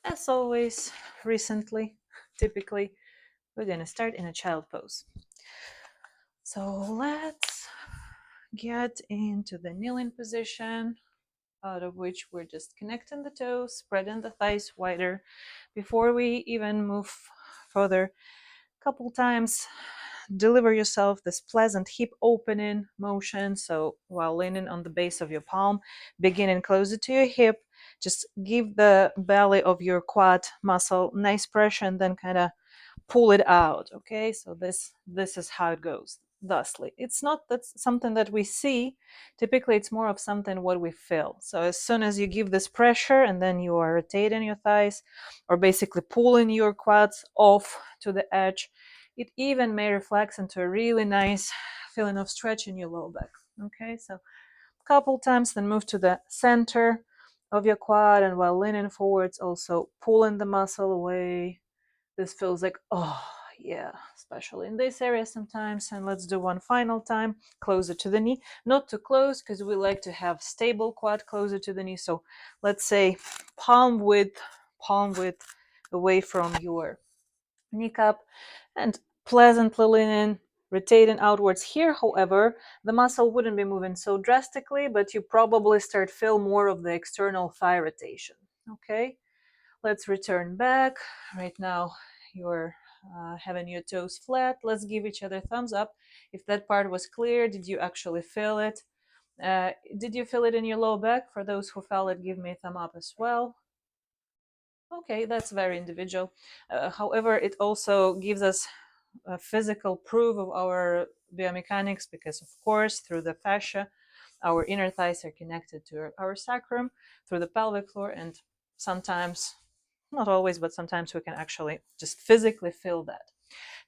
As always, recently, typically, we're going to start in a child pose. So let's get into the kneeling position, out of which we're just connecting the toes, spreading the thighs wider. Before we even move further, a couple times deliver yourself this pleasant hip opening motion. So while leaning on the base of your palm, beginning closer to your hip, just give the belly of your quad muscle nice pressure and then kind of pull it out. Okay, so this is how it goes thusly. It's not that's something that we see. Typically it's more of something what we feel. So as soon as you give this pressure and then you are rotating your thighs or basically pulling your quads off to the edge, it even may reflect into a really nice feeling of stretch in your low back. Okay, so a couple times, then move to the center of your quad, and while leaning forwards, also pulling the muscle away. This feels like, oh yeah, especially in this area sometimes. And let's do one final time, closer to the knee, not too close because we like to have stable quad closer to the knee. So let's say palm width away from your kneecap, and pleasantly leaning, rotating outwards here. However, the muscle wouldn't be moving so drastically, but you probably start feel more of the external thigh rotation. Okay, let's return back. Right now you're having your toes flat. Let's give each other thumbs up if that part was clear. Did you actually feel it? Did you feel it in your low back? For those who felt it, give me a thumb up as well. Okay, that's very individual. However, it also gives us a physical proof of our biomechanics because, of course, through the fascia, our inner thighs are connected to our sacrum through the pelvic floor, and sometimes, not always, but sometimes we can actually just physically feel that.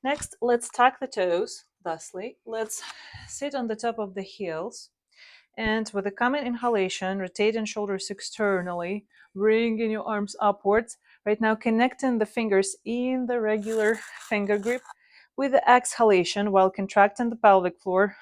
Next, let's tuck the toes, thusly. Let's sit on the top of the heels. And with a common inhalation, rotating shoulders externally, bringing your arms upwards. Right now, connecting the fingers in the regular finger grip. With the exhalation, while contracting the pelvic floor,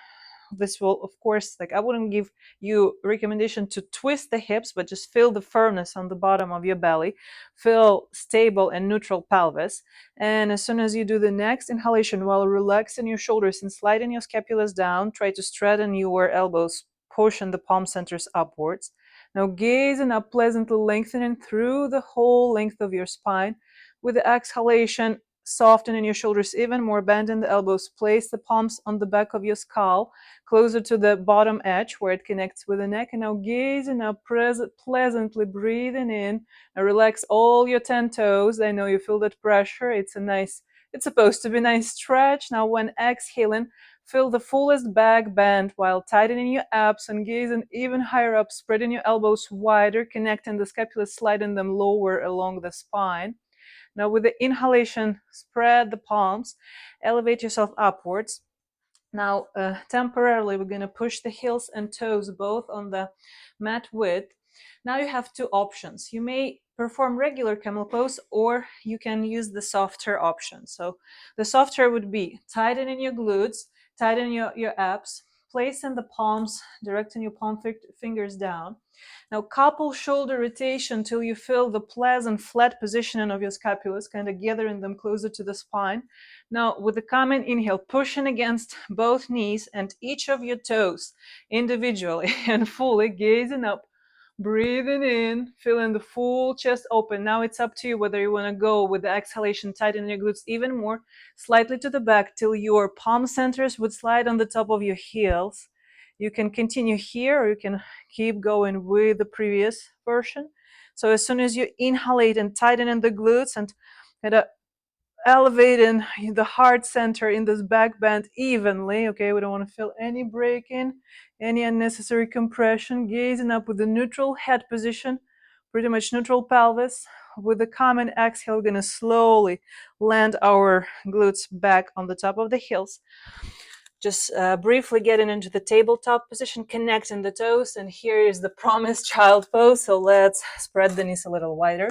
this will, of course, like I wouldn't give you recommendation to twist the hips, but just feel the firmness on the bottom of your belly, feel stable and neutral pelvis. And as soon as you do the next inhalation, while relaxing your shoulders and sliding your scapulas down, try to straighten your elbows, pushing the palm centers upwards. Now gazing up, pleasantly lengthening through the whole length of your spine. With the exhalation, softening your shoulders even more, bending the elbows, place the palms on the back of your skull, closer to the bottom edge where it connects with the neck. And now gazing up, pleasantly breathing in, and relax all your 10 toes. I know you feel that pressure. It's supposed to be a nice stretch. Now when exhaling, feel the fullest back bend while tightening your abs and gazing even higher up, spreading your elbows wider, connecting the scapula, sliding them lower along the spine. Now with the inhalation, spread the palms, elevate yourself upwards. Now, temporarily, we're going to push the heels and toes both on the mat width. Now you have two options. You may perform regular camel pose, or you can use the softer option. So the softer would be tightening your glutes, tightening your abs, placing the palms, directing your palm fingers down. Now couple shoulder rotation till you feel the pleasant flat positioning of your scapulas, kind of gathering them closer to the spine. Now, with the common inhale, pushing against both knees and each of your toes individually and fully, gazing up, breathing in, feeling the full chest open. Now it's up to you whether you want to go with the exhalation, tighten your glutes even more, slightly to the back till your palm centers would slide on the top of your heels. You can continue here or you can keep going with the previous version. So as soon as you inhalate and tighten in the glutes and kind of elevating the heart center in this back bend evenly. Okay, we don't want to feel any breaking, any unnecessary compression. Gazing up with the neutral head position, pretty much neutral pelvis. With the common exhale, we're going to slowly land our glutes back on the top of the heels. Just briefly getting into the tabletop position, connecting the toes, and here is the promised child pose. So let's spread the knees a little wider.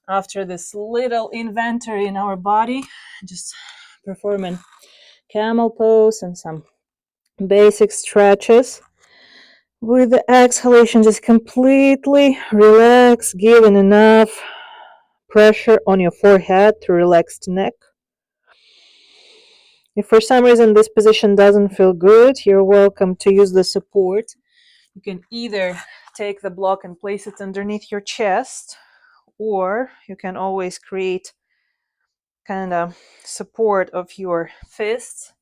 After this little inventory in our body, just performing camel pose and some basic stretches. With the exhalation, just completely relax, giving enough pressure on your forehead to relaxed neck. If for some reason this position doesn't feel good, you're welcome to use the support. You can either take the block and place it underneath your chest, or you can always create kind of support of your fists,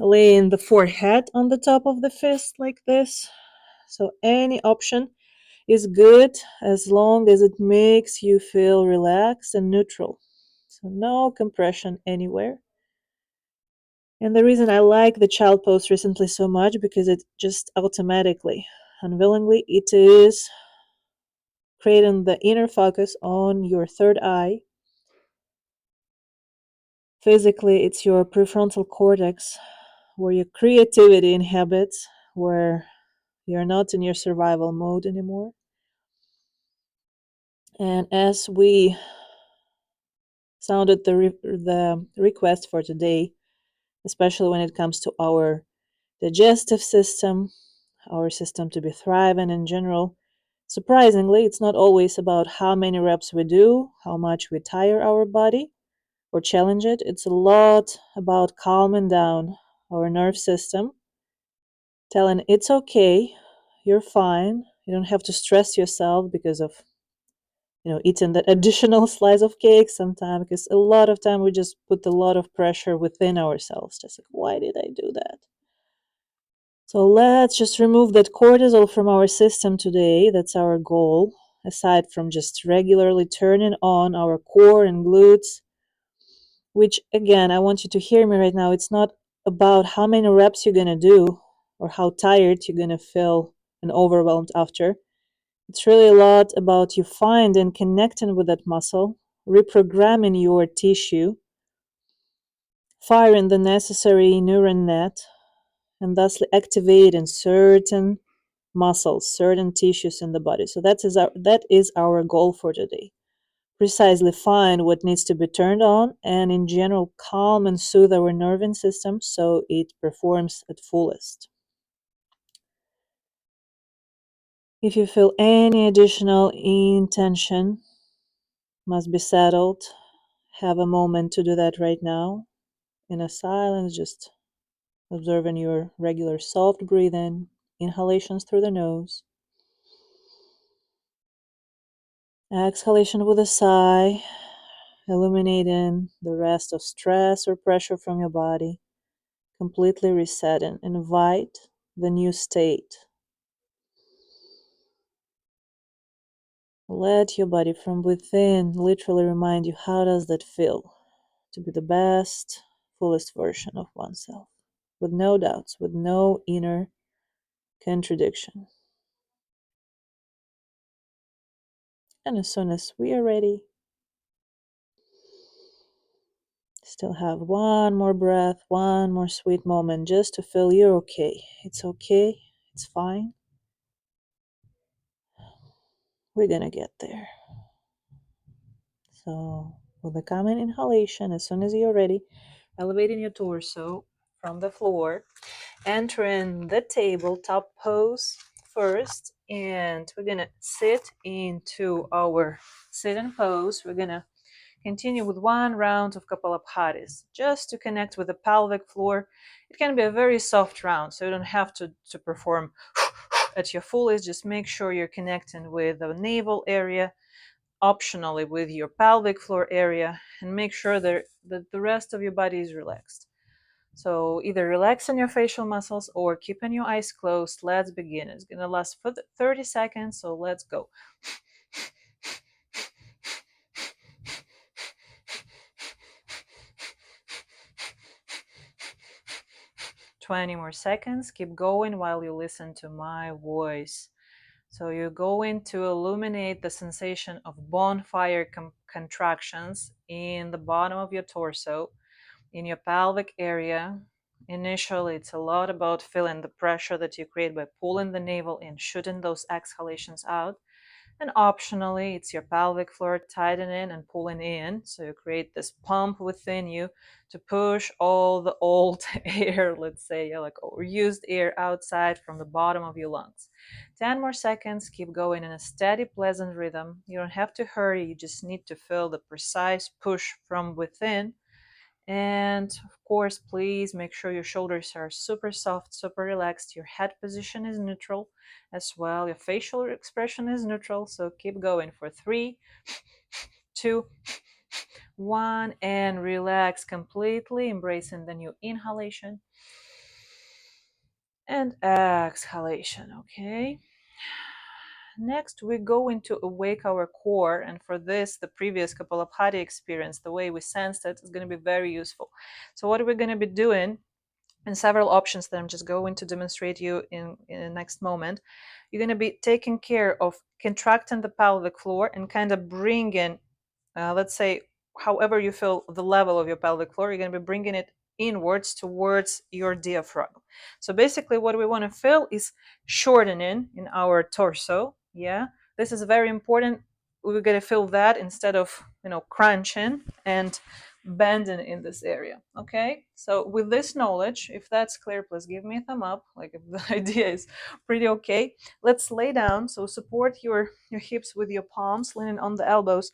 laying the forehead on the top of the fist like this. So any option is good as long as it makes you feel relaxed and neutral. So no compression anywhere. And the reason I like the child pose recently so much, because it just automatically, unwillingly, it is creating the inner focus on your third eye. Physically, it's your prefrontal cortex where your creativity inhabits, where you're not in your survival mode anymore. And as we sounded the request for today, especially when it comes to our digestive system, our system to be thriving in general, surprisingly, it's not always about how many reps we do, how much we tire our body or challenge it. It's a lot about calming down our nerve system, telling it's okay, you're fine, you don't have to stress yourself because of eating that additional slice of cake sometime, because a lot of time we just put a lot of pressure within ourselves, just like, why did I do that? So let's just remove that cortisol from our system today. That's our goal, aside from just regularly turning on our core and glutes, which, again, I want you to hear me right now. It's not about how many reps you're going to do or how tired you're going to feel and overwhelmed after. It's really a lot about you finding, connecting with that muscle, reprogramming your tissue, firing the necessary neuron net, and thusly activating certain muscles, certain tissues in the body. So that is our goal for today. Precisely find what needs to be turned on, and in general calm and soothe our nervous system so it performs at fullest. If you feel any additional intention must be settled, have a moment to do that right now in a silence, just observing your regular soft breathing, inhalations through the nose, exhalation with a sigh, eliminating the rest of stress or pressure from your body, completely resetting. Invite the new state. Let your body from within literally remind you, how does that feel to be the best, fullest version of oneself, with no doubts, with no inner contradiction. And as soon as we are ready, still have one more breath, one more sweet moment, just to feel you're okay. It's okay. It's fine. We're gonna get there. So, with the common inhalation, as soon as you're ready, elevating your torso from the floor, entering the tabletop pose first, and we're gonna sit into our sitting pose. We're gonna continue with one round of Kapalabhatis just to connect with the pelvic floor. It can be a very soft round, so you don't have to perform at your fullest. Just make sure you're connecting with the navel area, optionally with your pelvic floor area, and make sure that the rest of your body is relaxed. So either relaxing your facial muscles or keeping your eyes closed. Let's begin. It's going to last for 30 seconds, so let's go. 20 more seconds. Keep going while you listen to my voice. So you're going to illuminate the sensation of bonfire contractions in the bottom of your torso, in your pelvic area. Initially, it's a lot about feeling the pressure that you create by pulling the navel in, shooting those exhalations out. And optionally, it's your pelvic floor tightening and pulling in. So you create this pump within you to push all the old air, let's say, like overused air outside from the bottom of your lungs. 10 more seconds. Keep going in a steady, pleasant rhythm. You don't have to hurry. You just need to feel the precise push from within. And of course, please make sure your shoulders are super soft, super relaxed. Your head position is neutral as well. Your facial expression is neutral. So keep going for 3, 2, 1, and relax completely, embracing the new inhalation and exhalation. Okay. Next, we're going to awake our core. And for this, the previous Kapalabhati experience, the way we sensed it, is going to be very useful. So, what we're going to be doing, and several options that I'm just going to demonstrate you in the next moment, you're going to be taking care of contracting the pelvic floor and kind of bringing, let's say, however you feel the level of your pelvic floor, you're going to be bringing it inwards towards your diaphragm. So basically what we want to feel is shortening in our torso. Yeah, this is very important. We're going to feel that instead of, crunching and bending in this area. Okay, so with this knowledge, if that's clear, please give me a thumb up, like if the idea is pretty okay. Let's lay down. So support your hips with your palms, leaning on the elbows.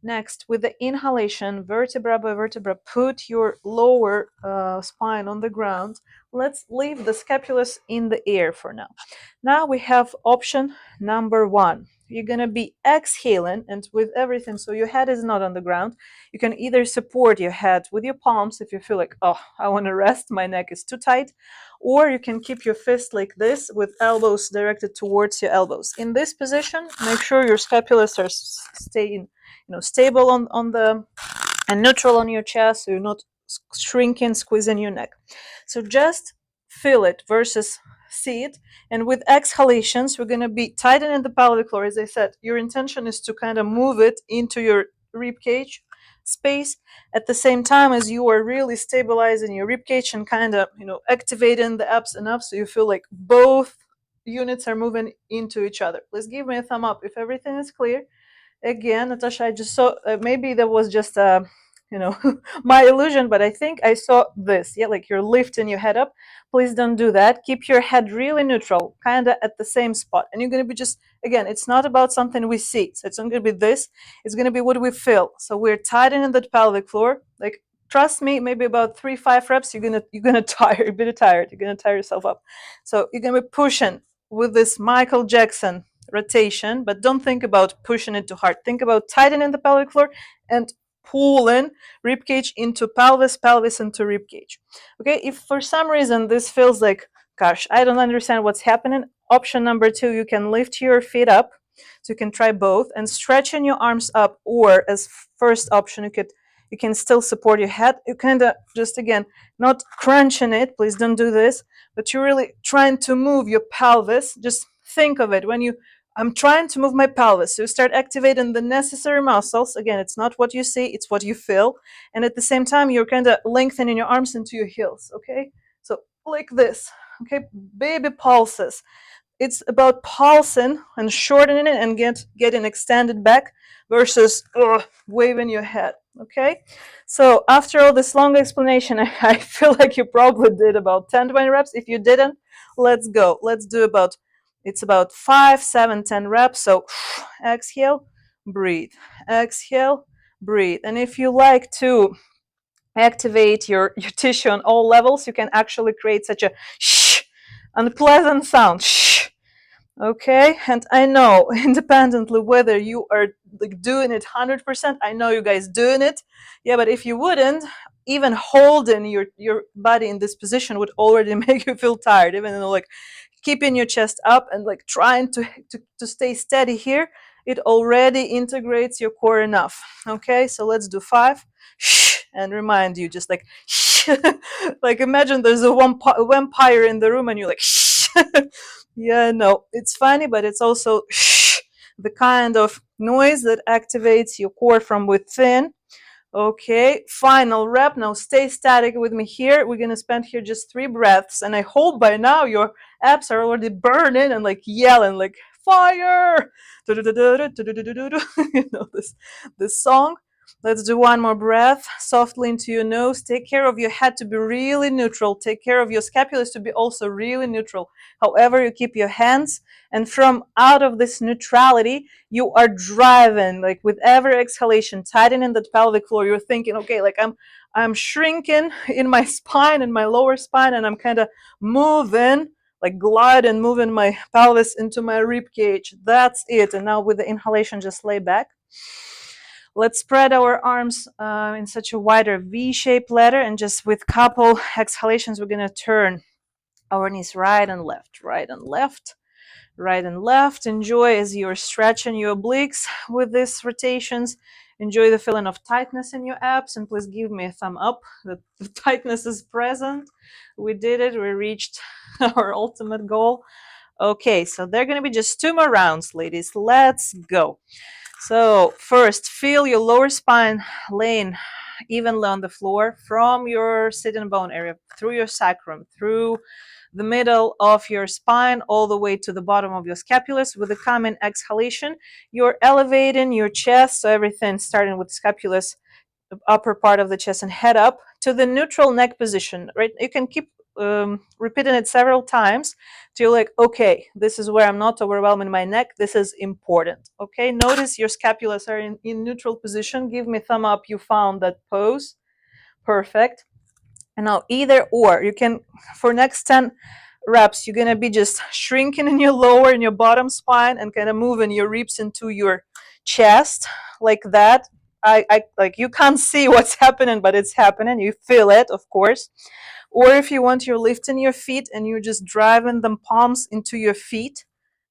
Next, with the inhalation, vertebra by vertebra, put your lower spine on the ground. Let's leave the scapulus in the air for now. Now we have option number 1. You're going to be exhaling, and with everything, so your head is not on the ground. You can either support your head with your palms if you feel like, oh, I want to rest, my neck is too tight, or you can keep your fist like this with elbows directed towards your elbows. In this position, make sure your scapulars are staying, stable on the and neutral on your chest, so you're not shrinking, squeezing your neck. So just feel it versus see it. And with exhalations, we're going to be tightening the pelvic floor. As I said, your intention is to kind of move it into your rib cage space at the same time as you are really stabilizing your rib cage and kind of, activating the abs enough so you feel like both units are moving into each other. Please give me a thumb up if everything is clear. Again, Natasha, I just saw, maybe that was just my illusion, but I think I saw this. Yeah, like you're lifting your head up. Please don't do that. Keep your head really neutral, kind of at the same spot. And you're going to be just, again, it's not about something we see. So it's not going to be this. It's going to be what we feel. So we're tightening the pelvic floor. Like, trust me, maybe about 3-5 reps, you're gonna tire. You're gonna tired. You're gonna tire yourself up. So you're gonna be pushing with this Michael Jackson rotation, but don't think about pushing it too hard. Think about tightening the pelvic floor and pulling ribcage into pelvis, pelvis into ribcage. Okay, if for some reason this feels like, gosh, I don't understand what's happening, option number 2, you can lift your feet up. So you can try both and stretching your arms up, or as first option, you can still support your head. You kind of just, again, not crunching it, please don't do this, but you're really trying to move your pelvis. Just think of it when I'm trying to move my pelvis. So you start activating the necessary muscles. Again, it's not what you see, it's what you feel. And at the same time, you're kind of lengthening your arms into your heels, okay? So like this, okay? Baby pulses. It's about pulsing and shortening it and getting extended back versus waving your head, okay? So after all this long explanation, I feel like you probably did about 10-20 reps. If you didn't, let's go. Let's do it's about 5, 7, 10 reps. So exhale, breathe, exhale, breathe. And if you like to activate your tissue on all levels, you can actually create such a shh, unpleasant sound. Shh. Okay, and I know independently whether you are like doing it 100%, I know you guys doing it. Yeah, but if you wouldn't, even holding your body in this position would already make you feel tired, even though like keeping your chest up and like trying to stay steady here, it already integrates your core enough. Okay, so let's do 5. Shh, and remind you, just like shh. Like imagine there's a vampire in the room and you're like shh. Yeah, no, it's funny, but it's also shh, the kind of noise that activates your core from within. Okay, final rep. Now stay static with me here. We're gonna spend here just 3 breaths, and I hope by now your abs are already burning and like yelling, like fire. You know this song. Let's do one more breath softly into your nose. Take care of your head to be really neutral. Take care of your scapulars to be also really neutral. However, you keep your hands, and from out of this neutrality, you are driving, like with every exhalation, tightening the pelvic floor. You're thinking, okay, like I'm shrinking in my spine, in my lower spine, and I'm kind of moving, like glide and moving my pelvis into my rib cage. That's it. And now with the inhalation, just lay back. Let's spread our arms in such a wider V-shaped ladder, and just with couple exhalations, we're gonna turn our knees right and left, right and left, right and left. Enjoy as you're stretching your obliques with these rotations. Enjoy the feeling of tightness in your abs, and please give me a thumb up that the tightness is present. We did it. We reached our ultimate goal. Okay, so they're going to be just 2 more rounds, ladies. Let's go. So first, feel your lower spine laying evenly on the floor from your sitting bone area, through your sacrum, through the middle of your spine, all the way to the bottom of your scapulars. With a common exhalation, you're elevating your chest, so everything starting with scapulars, the upper part of the chest, and head up to the neutral neck position, right? You can keep repeating it several times till you're like, okay, this is where I'm not overwhelming my neck. This is important. Okay, notice your scapulars are in neutral position. Give me a thumb up. You found that pose. Perfect. And now either or, you can, for next 10 reps, you're gonna be just shrinking in your lower and your bottom spine and kind of moving your ribs into your chest like that. I like, you can't see what's happening, but it's happening. You feel it, of course. Or if you want, you're lifting your feet and you're just driving them palms into your feet.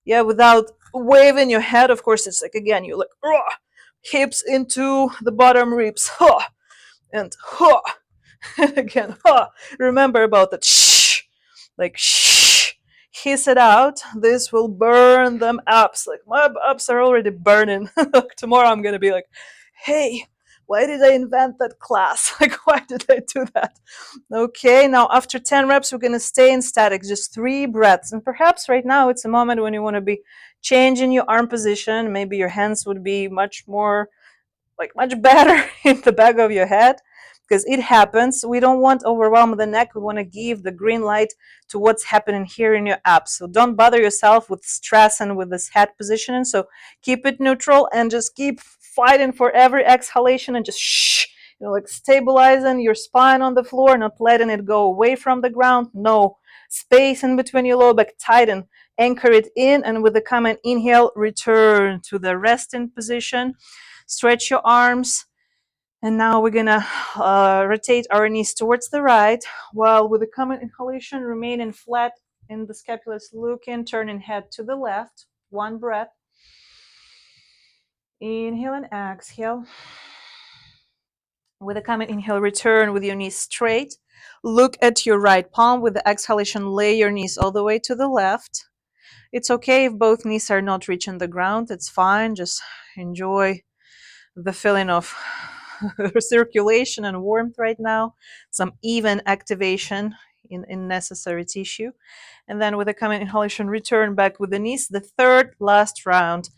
Yeah, without waving your head. Of course, it's like, again, you're like, hips into the bottom ribs. And again, remember about that shh, like shh, hiss it out. This will burn them abs. Like, my abs are already burning. Tomorrow I'm gonna be like, hey, why did I invent that class? Like, why did I do that? Okay, now after 10 reps, we're gonna stay in static, just 3 breaths. And perhaps right now it's a moment when you want to be changing your arm position. Maybe your hands would be much more, like, much better in the back of your head, because it happens. We don't want to overwhelm the neck. We want to give the green light to what's happening here in your abs. So don't bother yourself with stress and with this head positioning. So keep it neutral and just keep fighting for every exhalation, and just shh, like stabilizing your spine on the floor, not letting it go away from the ground. No space in between your lower back. Tighten, anchor it in, and with the common inhale, return to the resting position. Stretch your arms, and now we're gonna rotate our knees towards the right, while with a common inhalation, remaining flat in the scapulars, looking, turning head to the left. 1 breath. Inhale and exhale. With a common inhale, return with your knees straight. Look at your right palm. With the exhalation, lay your knees all the way to the left. It's okay if both knees are not reaching the ground. It's fine. Just enjoy the feeling of circulation and warmth right now, some even activation in necessary tissue. And then with a common inhalation, return back with the knees, the third last round.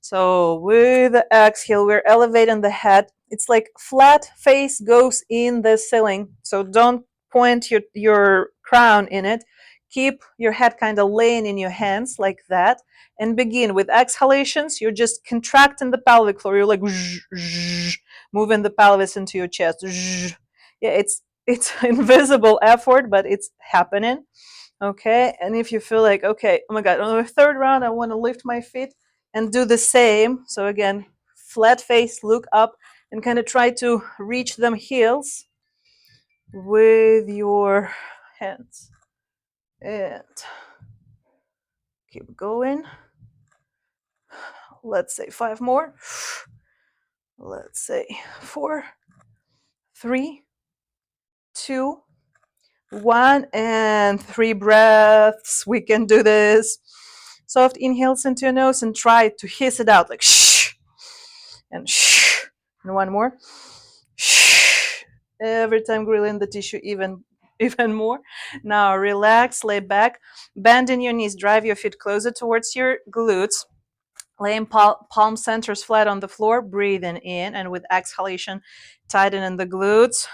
So with the exhale, we're elevating the head. It's like flat face goes in the ceiling. So don't point your crown in it. Keep your head kind of laying in your hands like that, and begin with exhalations. You're just contracting the pelvic floor. You're like moving the pelvis into your chest. Yeah, it's invisible effort, but it's happening. Okay, and if you feel like, okay, oh my god, on the third round, I want to lift my feet and do the same. So again, flat face, look up, and kind of try to reach them heels with your hands. And keep going. Let's say 5 more. Let's say 4, 3, 2, 1, and 3 breaths. We can do this. Soft inhales into your nose and try to hiss it out like shh and shh. And 1 more. Shh. Every time grilling the tissue even even more. Now relax, lay back, bend in your knees, drive your feet closer towards your glutes. Laying palm centers flat on the floor, breathing in, and with exhalation, tightening the glutes.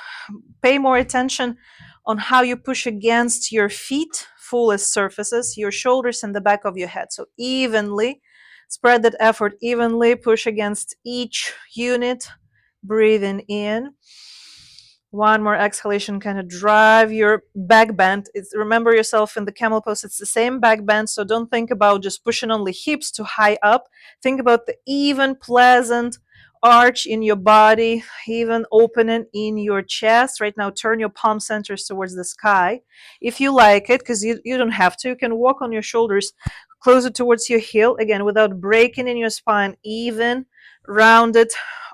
Pay more attention on how you push against your feet, fullest surfaces, your shoulders, and the back of your head. So evenly, spread that effort evenly, push against each unit, breathing in. One more exhalation, kind of drive your back bend. Remember yourself in the camel pose, it's the same back bend, so don't think about just pushing only hips too high up. Think about the even, pleasant arch in your body, even opening in your chest. Right now, turn your palm centers towards the sky. If you like it, because you don't have to, you can walk on your shoulders closer towards your heel, again, without breaking in your spine, even, rounded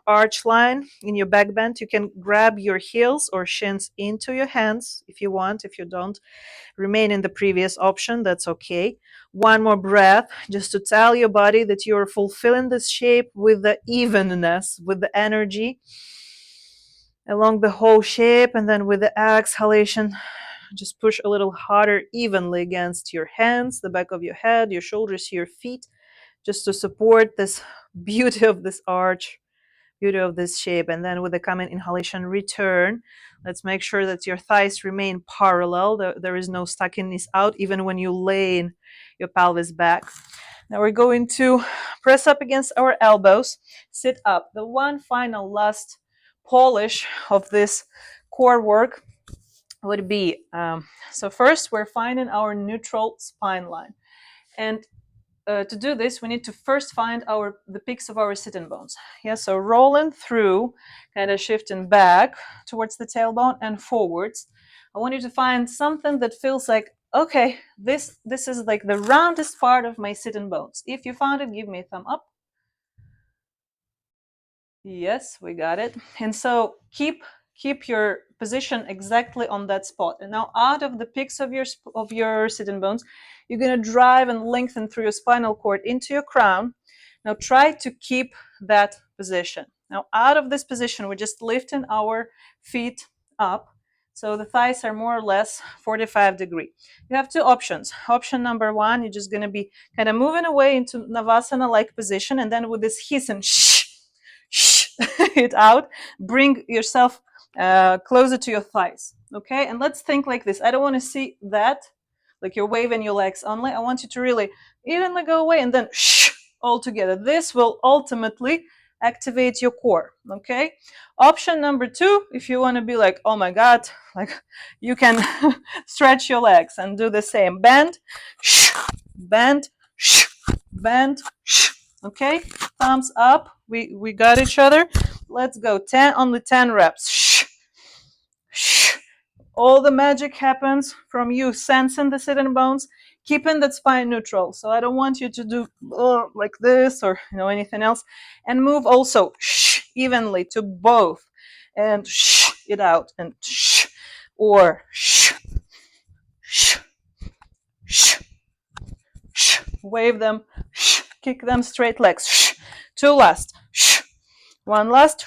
arch line in your back bend. You can grab your heels or shins into your hands if you want. If you don't, remain in the previous option, that's okay. One more breath, just to tell your body that you're fulfilling this shape with the evenness, with the energy along the whole shape. And then with the exhalation, just push a little harder, evenly against your hands, the back of your head, your shoulders, your feet, just to support this beauty of this arch, beauty of this shape. And then with the coming inhalation, return. Let's make sure that your thighs remain parallel. There is no stucking knees out, even when you lay in your pelvis back. Now we're going to press up against our elbows, sit up. The one final last polish of this core work would be, so first we're finding our neutral spine line. And to do this, we need to first find the peaks of our sitting bones. Yeah, so rolling through, kind of shifting back towards the tailbone and forwards. I want you to find something that feels like, okay, this is like the roundest part of my sitting bones. If you found it, give me a thumb up. Yes, we got it. And so keep your position exactly on that spot. And now out of the peaks of your sitting bones, you're going to drive and lengthen through your spinal cord into your crown. Now try to keep that position. Now out of this position, we're just lifting our feet up. So the thighs are more or less 45 degrees. You have two options. Option number one, you're just going to be kind of moving away into Navasana-like position. And then with this hissing shh it out, bring yourself closer to your thighs. Okay, and let's think like this. I don't want to see that, like you're waving your legs only. I want you to really evenly go away and then all together. This will ultimately activate your core. Okay, option number two, if you want to be like, oh my god, like you can stretch your legs and do the same. Bend, bend, bend. Okay, thumbs up. We got each other. Let's go. Only 10 reps. All the magic happens from you sensing the sitting bones, keeping that spine neutral. So I don't want you to do like this or anything else. And move also evenly to both, and it out, and or wave them, kick them straight legs. Two last. One last.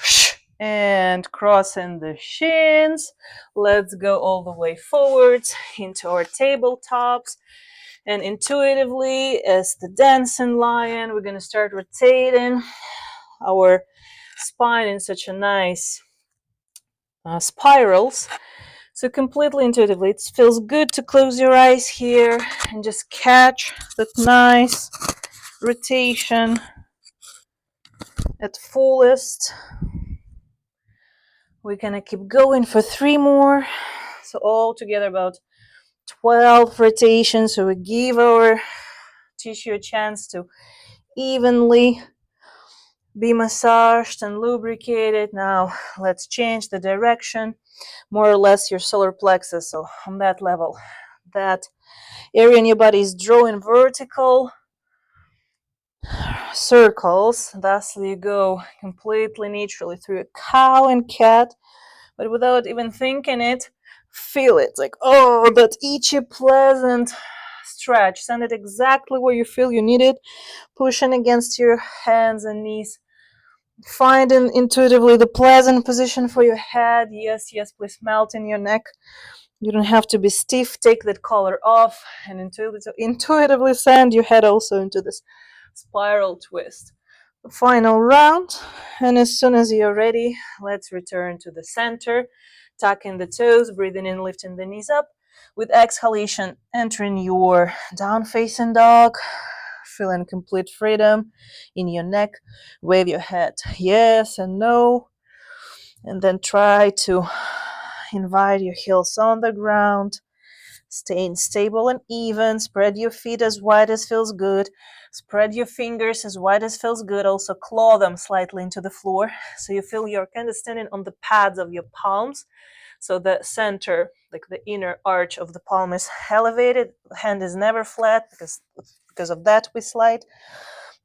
And crossing the shins. Let's go all the way forwards into our tabletops. And intuitively, as the dancing lion, we're going to start rotating our spine in such a nice spirals. So completely intuitively, it feels good to close your eyes here and just catch that nice rotation at fullest. We're gonna keep going for 3 more. So all together about 12 rotations. So we give our tissue a chance to evenly be massaged and lubricated. Now let's change the direction, more or less your solar plexus. So on that level, that area in your body is drawing vertical circles. Thus you go completely naturally through a cow and cat, but without even thinking it, feel it. Like, oh, that itchy, pleasant stretch. Send it exactly where you feel you need it. Pushing against your hands and knees. Finding intuitively the pleasant position for your head. Yes, please melt in your neck. You don't have to be stiff. Take that collar off and intuitively send your head also into this spiral twist. The final round. And as soon as you're ready, let's return to the center. Tucking the toes, breathing in, lifting the knees up. With exhalation, entering your down facing dog. Feeling complete freedom in your neck. Wave your head yes and no. And then try to invite your heels on the ground, staying stable and even. Spread your feet as wide as feels good. Spread your fingers as wide as feels good. Also claw them slightly into the floor so you feel you're kind of standing on the pads of your palms. So the center, like the inner arch of the palm, is elevated. The hand is never flat because of that we slide.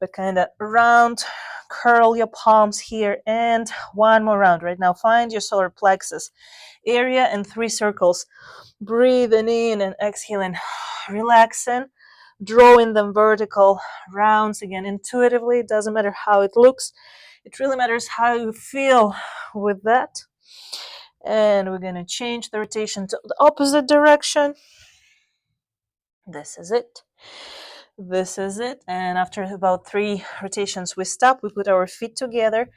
But kind of round, curl your palms here, and one more round. Right now, find your solar plexus area in 3 circles. Breathing in and exhaling, relaxing, drawing them vertical rounds again intuitively. It doesn't matter how it looks, it really matters how you feel with that. And we're going to change the rotation to the opposite direction. This is it. This is it. And after about 3 rotations, we stop. We put our feet together.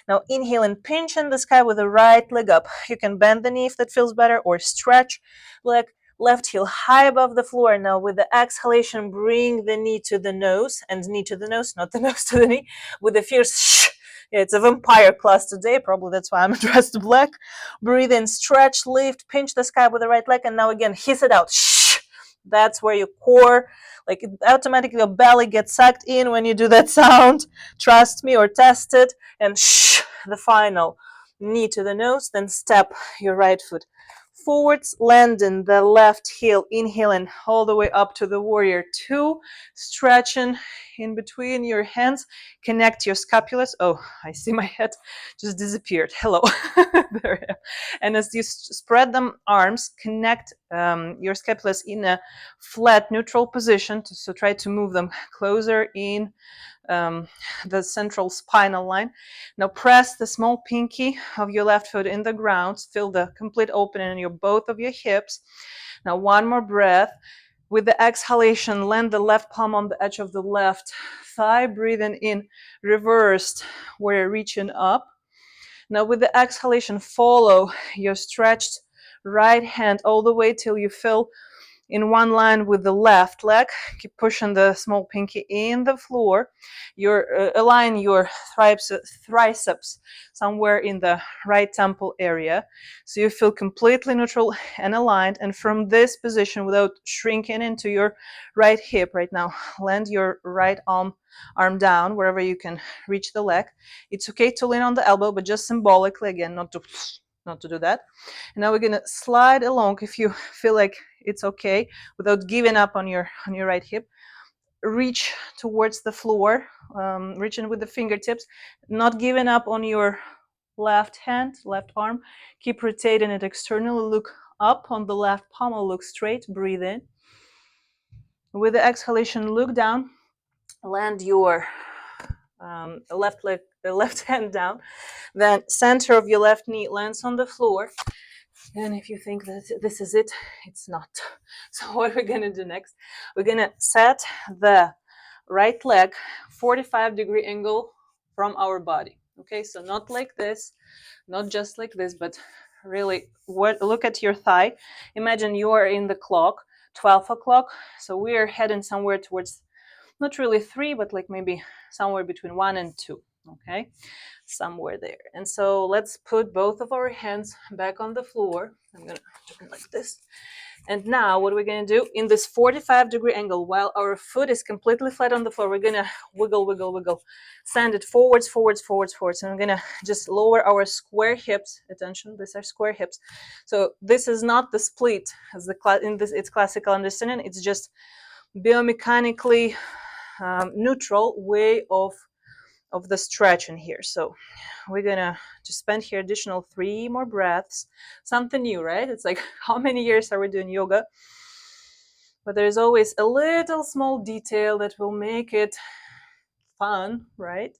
Now inhale and pinch in the sky with the right leg up. You can bend the knee if that feels better, or stretch leg. Left heel high above the floor. Now with the exhalation, bring the knee to the nose, and knee to the nose, not the nose to the knee. With a fierce shh. Yeah, it's a vampire class today. Probably that's why I'm dressed black. Breathe in, stretch, lift, pinch the sky with the right leg. And now again, hiss it out. Shh. That's where your core, like automatically your belly gets sucked in when you do that sound. Trust me, or test it. And shh, the final. Knee to the nose, then step your right foot forwards, landing the left heel, inhaling all the way up to the warrior 2, stretching in between your hands, connect your scapulas. Oh, I see my head just disappeared. Hello. There. And as you spread them arms, connect your scapulas in a flat neutral position. So try to move them closer in the central spinal line. Now press the small pinky of your left foot in the ground. Feel the complete opening in your both of your hips. Now one more breath. With the exhalation, land the left palm on the edge of the left thigh. Breathing in, reversed, we're reaching up. Now with the exhalation, follow your stretched right hand all the way till you feel in one line with the left leg. Keep pushing the small pinky in the floor. Align your triceps somewhere in the right temple area, so you feel completely neutral and aligned. And from this position, without shrinking into your right hip right now, land your right arm down wherever you can reach the leg. It's okay to lean on the elbow, but just symbolically, again, not to do that. And now we're gonna slide along. If you feel like it's okay, without giving up on your right hip, reach towards the floor, reaching with the fingertips, not giving up on your left hand, left arm. Keep rotating it externally. Look up on the left pommel. Look straight. Breathe in. With the exhalation, look down. Land your left hand down. Then center of your left knee lands on the floor. And if you think that this is it, it's not. So what we're going to do next, we're going to set the right leg 45-degree angle from our body. Okay, so not like this, not just like this, but really look at your thigh. Imagine you are in the clock, 12 o'clock. So we are heading somewhere towards, not really 3, but like maybe somewhere between 1 and 2. Okay, somewhere there. And so let's put both of our hands back on the floor. I'm gonna turn like this. And now what we're gonna do, in this 45-degree angle, while our foot is completely flat on the floor, we're gonna wiggle, wiggle, wiggle. Send it forwards, forwards, forwards, forwards. And I'm gonna just lower our square hips. Attention, these are square hips. So this is not the split as its classical understanding. It's just biomechanically neutral way of the stretch in here. So we're gonna just spend here additional 3 more breaths. Something new, right? It's like, how many years are we doing yoga? But there's always a little small detail that will make it fun, right?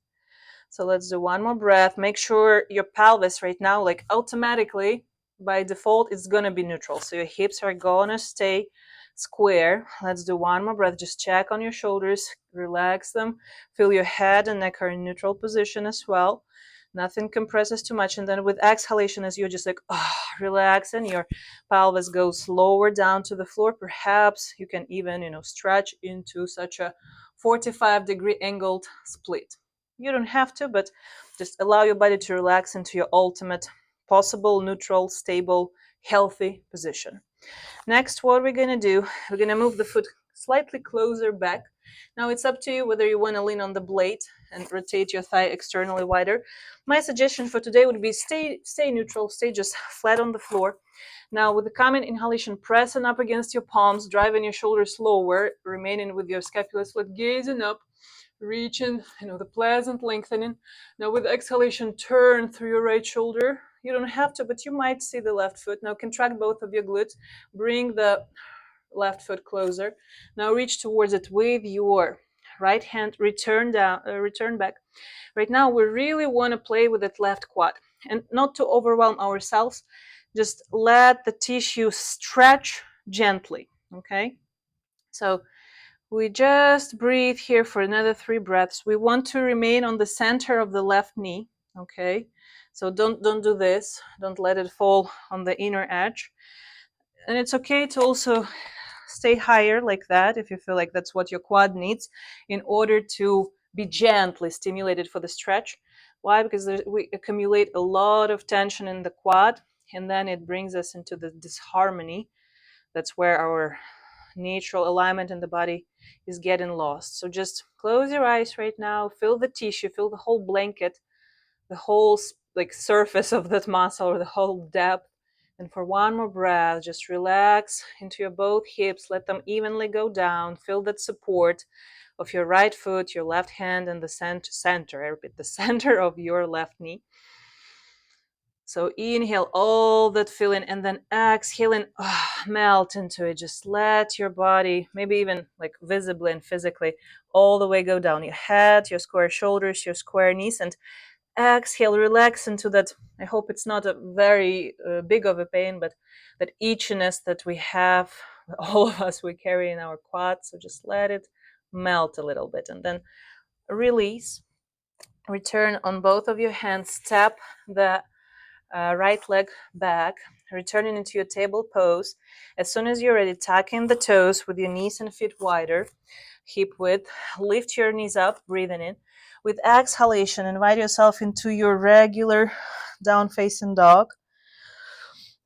So let's do one more breath. Make sure your pelvis right now, like automatically, by default, it's gonna be neutral. So your hips are gonna stay square. Let's do one more breath. Just check on your shoulders, relax them. Feel your head and neck are in neutral position as well. Nothing compresses too much. And then with exhalation, as you're just like, relax, and your pelvis goes lower down to the floor. Perhaps you can even, stretch into such a 45-degree angled split. You don't have to, but just allow your body to relax into your ultimate possible, neutral, stable, healthy position. Next, what we're going to do, we're going to move the foot slightly closer back. Now it's up to you whether you want to lean on the blade and rotate your thigh externally wider. My suggestion for today would be stay neutral, stay just flat on the floor. Now with the common inhalation, pressing up against your palms, driving your shoulders lower, remaining with your scapula split, gazing up, reaching, the pleasant lengthening. Now with exhalation, turn through your right shoulder. You don't have to, but you might see the left foot. Now contract both of your glutes. Bring the left foot closer. Now reach towards it with your right hand. Return down, return back. Right now, we really want to play with that left quad, and not to overwhelm ourselves. Just let the tissue stretch gently. Okay. So we just breathe here for another 3 breaths. We want to remain on the center of the left knee, okay? So don't do this. Don't let it fall on the inner edge. And it's okay to also stay higher like that if you feel like that's what your quad needs in order to be gently stimulated for the stretch. Why? Because we accumulate a lot of tension in the quad, and then it brings us into the disharmony. That's where our natural alignment in the body is getting lost. So just close your eyes right now, feel the tissue, feel the whole blanket, the whole surface of that muscle, or the whole depth. And for one more breath, just relax into your both hips, let them evenly go down, feel that support of your right foot, your left hand, and the center, I repeat, the center of your left knee. So inhale all that feeling, and then exhaling, melt into it. Just let your body, maybe even like visibly and physically, all the way go down your head, your square shoulders, your square knees, and exhale, relax into that. I hope it's not a very big of a pain, but that itchiness that we have, all of us, we carry in our quads. So just let it melt a little bit, and then release. Return on both of your hands. Step the right leg back, returning into your table pose. As soon as you're ready, tuck in the toes with your knees and feet wider, hip width. Lift your knees up, breathing in. With exhalation, invite yourself into your regular down-facing dog.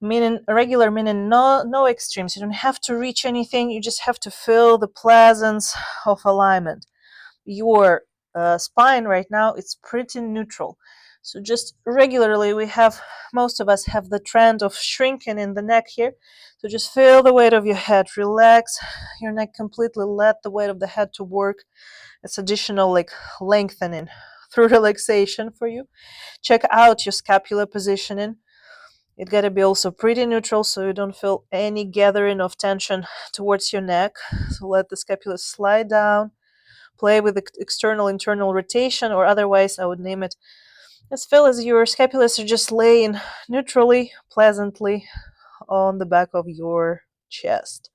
Meaning regular, meaning no extremes. You don't have to reach anything. You just have to feel the pleasance of alignment. Your spine right now, it's pretty neutral. So just regularly, most of us have the trend of shrinking in the neck here. So just feel the weight of your head, relax your neck completely, let the weight of the head to work. It's additional lengthening through relaxation for you. Check out your scapular positioning. It gotta be also pretty neutral so you don't feel any gathering of tension towards your neck. So let the scapula slide down. Play with the external internal rotation, or otherwise I would name it as feel as your scapulas are just laying neutrally, pleasantly on the back of your chest.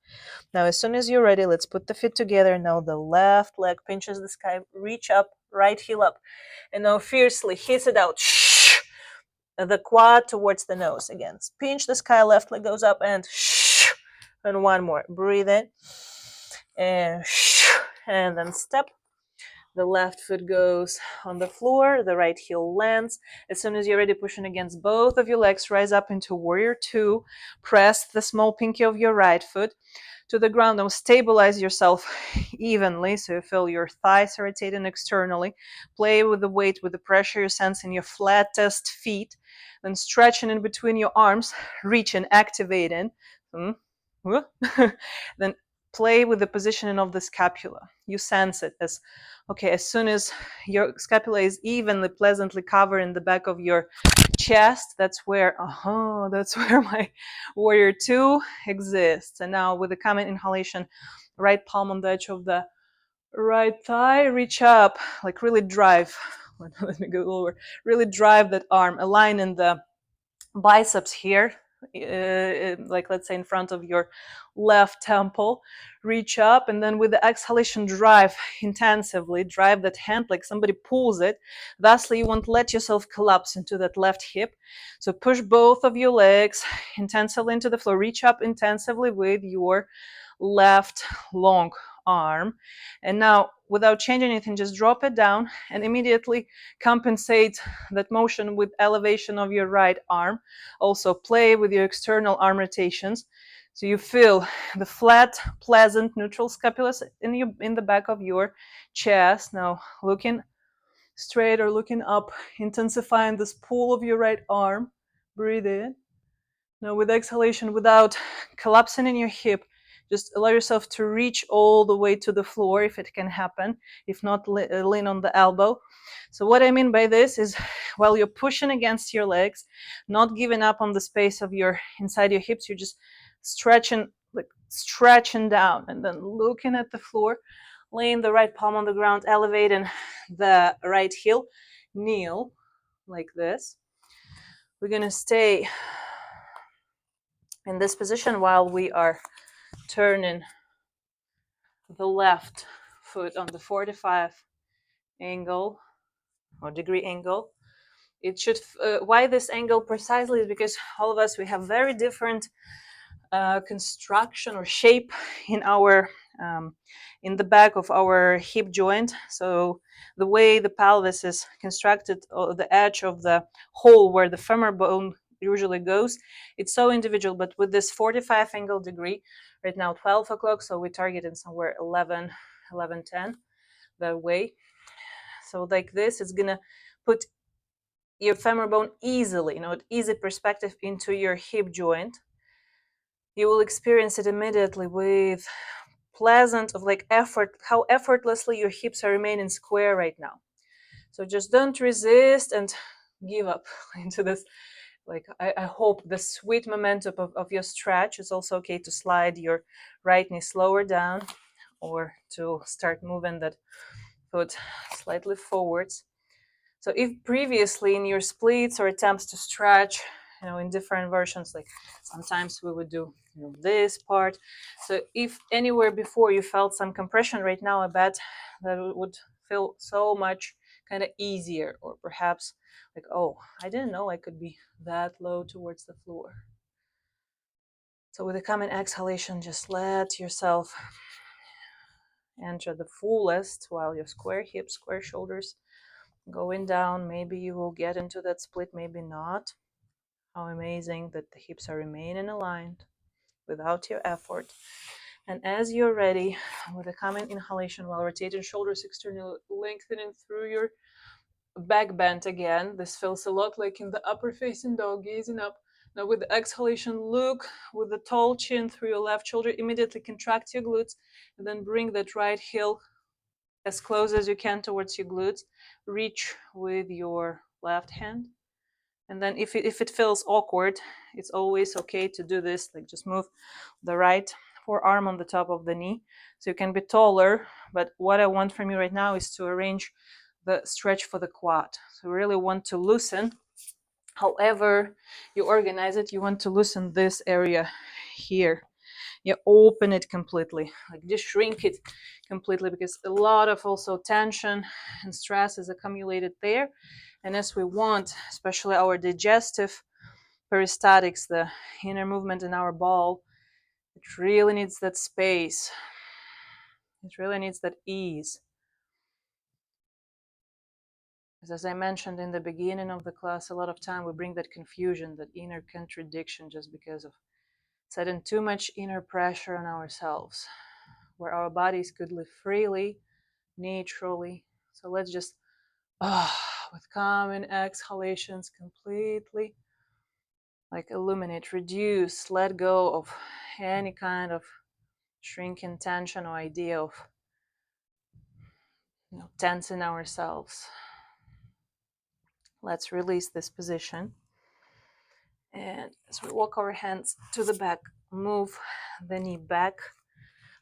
Now as soon as you're ready, let's put the feet together. Now the left leg pinches the sky, reach up, right heel up, and now fiercely hiss it out. Shh. The quad towards the nose again. Pinch the sky, left leg goes up, and shh. And one more. Breathe in and shh. And then step. The left foot goes on the floor, the right heel lands. As soon as you're ready, pushing against both of your legs, rise up into warrior two. Press the small pinky of your right foot to the ground. Now stabilize yourself evenly so you feel your thighs rotating externally. Play with the weight, with the pressure you sense in your flattest feet. Then stretching in between your arms, reaching, activating. Then play with the positioning of the scapula. You sense it as, okay, as soon as your scapula is evenly, pleasantly covering the back of your chest, that's where my warrior two exists. And now with the common inhalation, right palm on the edge of the right thigh, reach up, like really drive. Let me go over. Really drive that arm, aligning the biceps here, like let's say in front of your left temple. Reach up, and then with the exhalation, drive intensively. Drive that hand like somebody pulls it. Thusly, you won't let yourself collapse into that left hip. So push both of your legs intensively into the floor. Reach up intensively with your left long arm. And now, without changing anything, just drop it down and immediately compensate that motion with elevation of your right arm. Also play with your external arm rotations. So you feel the flat, pleasant, neutral scapulus in the back of your chest. Now looking straight or looking up, intensifying this pull of your right arm. Breathe in. Now with exhalation, without collapsing in your hip, just allow yourself to reach all the way to the floor if it can happen. If not, lean on the elbow. So what I mean by this is while you're pushing against your legs, not giving up on the space of your inside your hips, you're just stretching, like stretching down and then looking at the floor, laying the right palm on the ground, elevating the right heel, kneel like this. We're gonna stay in this position while we are turning the left foot on the 45 angle or degree angle. It should, why this angle precisely is because all of us, we have very different construction or shape in our in the back of our hip joint. So the way the pelvis is constructed, or the edge of the hole where the femur bone usually goes, it's so individual. But with this 45 angle degree, right now 12 o'clock, so we targeted somewhere 11:10 that way. So like this, it's gonna put your femur bone easily, easy perspective into your hip joint. You will experience it immediately with pleasant of like effort, how effortlessly your hips are remaining square right now. So just don't resist and give up into this. Like I hope the sweet momentum of your stretch. Is also okay to slide your right knee slower down or to start moving that foot slightly forwards. So if previously in your splits or attempts to stretch, in different versions, like sometimes we would do this part. So if anywhere before you felt some compression, right now I bet that it would feel so much kind of easier, or perhaps like, oh, I didn't know I could be that low towards the floor. So with the coming exhalation, just let yourself enter the fullest while your square hips, square shoulders going down. Maybe you will get into that split, maybe not. How amazing that the hips are remaining aligned without your effort. And as you're ready, with a common inhalation, while rotating shoulders externally, lengthening through your back bend again. This feels a lot like in the upper facing dog, gazing up. Now with the exhalation, look with the tall chin through your left shoulder. Immediately contract your glutes, and then bring that right heel as close as you can towards your glutes. Reach with your left hand. And then if it feels awkward, it's always okay to do this, like just move the right forearm on the top of the knee. So you can be taller, but what I want from you right now is to arrange the stretch for the quad. So you really want to loosen. However you organize it, you want to loosen this area here. You open it completely, like just shrink it completely, because a lot of also tension and stress is accumulated there. And as we want, especially our digestive peristaltics, the inner movement in our ball, it really needs that space. It really needs that ease. Because as I mentioned in the beginning of the class, a lot of time we bring that confusion, that inner contradiction, just because of setting too much inner pressure on ourselves, where our bodies could live freely, naturally. So let's just, with common exhalations, completely like illuminate, reduce, let go of any kind of shrinking tension or idea of tensing ourselves. Let's release this position. And as we walk our hands to the back, move the knee back.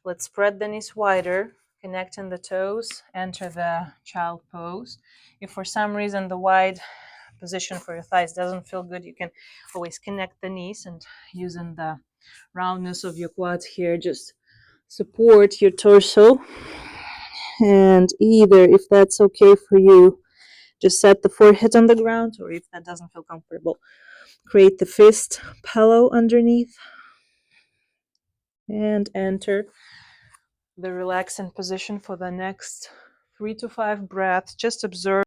Let's spread the knees wider, connecting the toes, enter the child pose. If for some reason the wide position for your thighs doesn't feel good, you can always connect the knees and using the roundness of your quads here, just support your torso. And either, if that's okay for you, just set the forehead on the ground, or if that doesn't feel comfortable, create the fist pillow underneath and enter the relaxing position for the next 3 to 5 breaths. Just observe